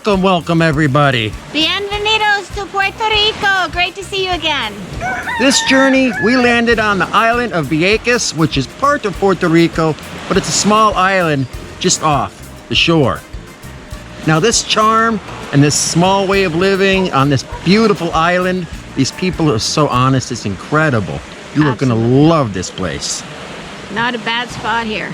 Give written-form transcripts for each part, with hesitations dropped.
Welcome everybody. Bienvenidos to Puerto Rico. Great to see you again. This journey, we landed on the island of Vieques, which is part of Puerto Rico, but it's a small island just off the shore. Now this charm and this small way of living on this beautiful island, these people are so honest, it's incredible. You are going to love this place. Not a bad spot here.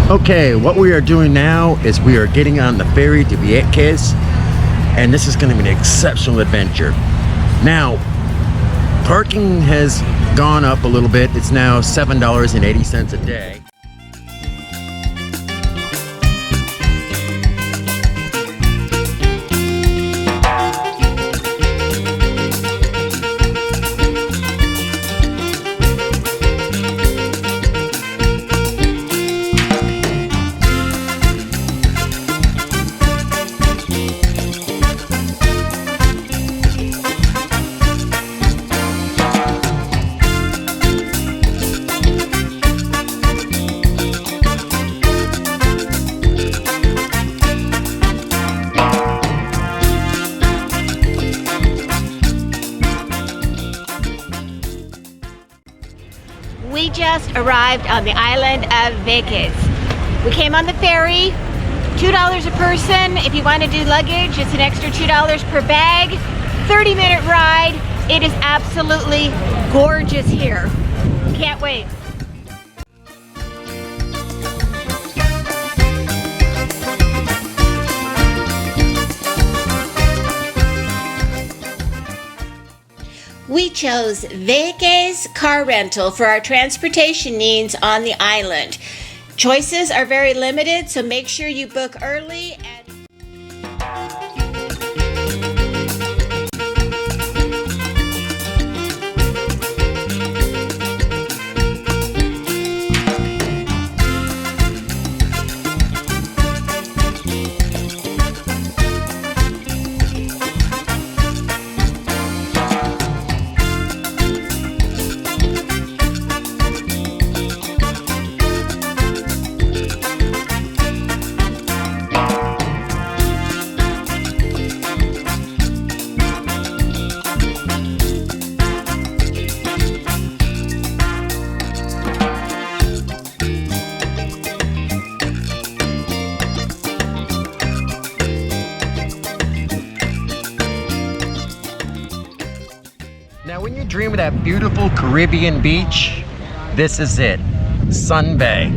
Okay, what we are doing now is we are getting on the ferry to Vieques, and this is going to be an exceptional adventure. Now, parking has gone up a little bit. It's now $7.80 a day. We just arrived on the island of Vieques. We came on the ferry, $2 a person. If you want to do luggage, it's an extra $2 per bag. 30-minute ride. It is absolutely gorgeous here. Can't wait. We chose Vieques car rental for our transportation needs on the island. Choices are very limited, so make sure you book early. Now when you dream of that beautiful Caribbean beach, this is it, Sun Bay.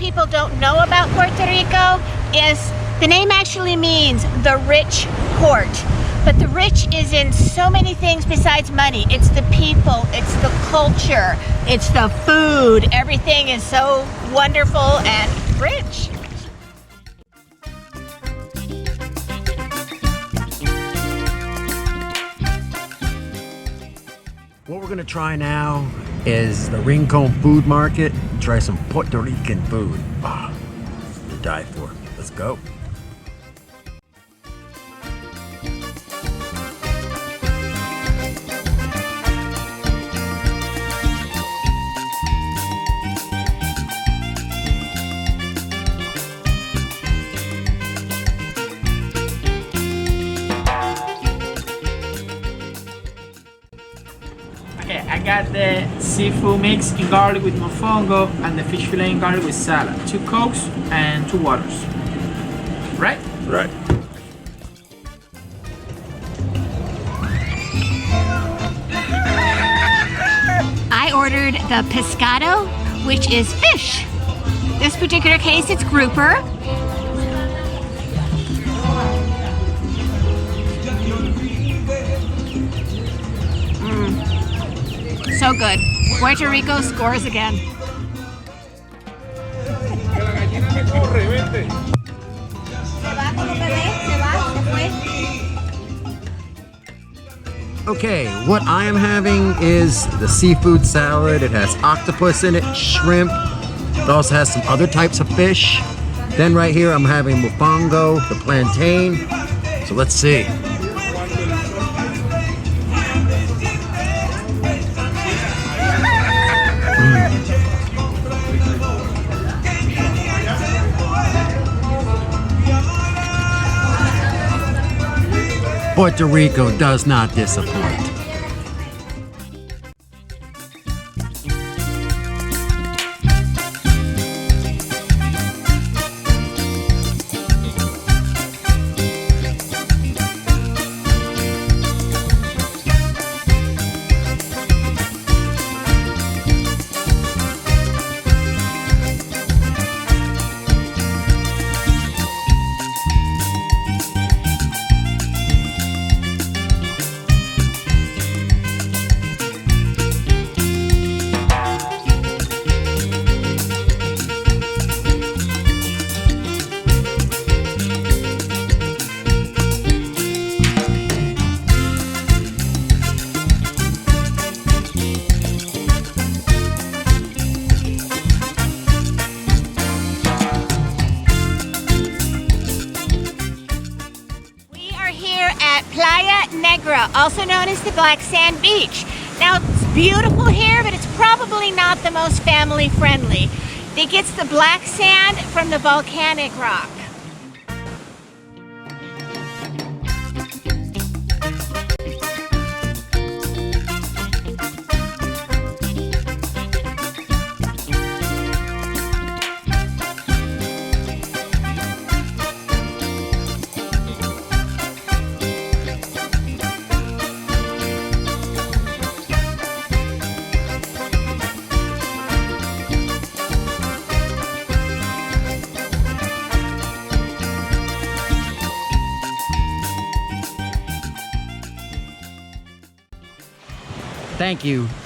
people don't know about Puerto Rico is the name actually means the rich port. But the rich is in so many things besides money. It's the people, it's the culture, it's the food. Everything is so wonderful and rich. What we're gonna try now is the Rincon Food Market. Try some Puerto Rican food. Ah, to die for. Let's go. Okay, I got the seafood mix in garlic with mofongo and the fish fillet in garlic with salad. 2 Cokes and 2 waters. Right? Right. I ordered the pescado, which is fish. This particular case, it's grouper. So good. Puerto Rico scores again. Okay, what I am having is the seafood salad. It has octopus in it, shrimp. It also has some other types of fish. Then right here I'm having mofongo, the plantain. So let's see. Puerto Rico does not disappoint. Playa Negra, also known as the Black Sand Beach. Now, it's beautiful here, but it's probably not the most family friendly. It gets the black sand from the volcanic rock.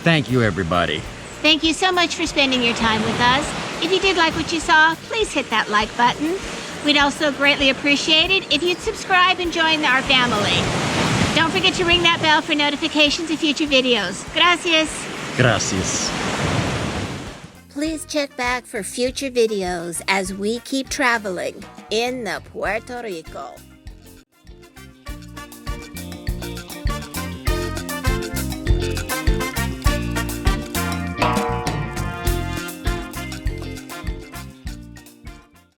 Thank you everybody. Thank you so much for spending your time with us. If you did like what you saw, please hit that like button. We'd also greatly appreciate it if you'd subscribe and join our family. Don't forget to ring that bell for notifications of future videos. Gracias. Gracias. Please check back for future videos as we keep traveling in the Puerto Rico.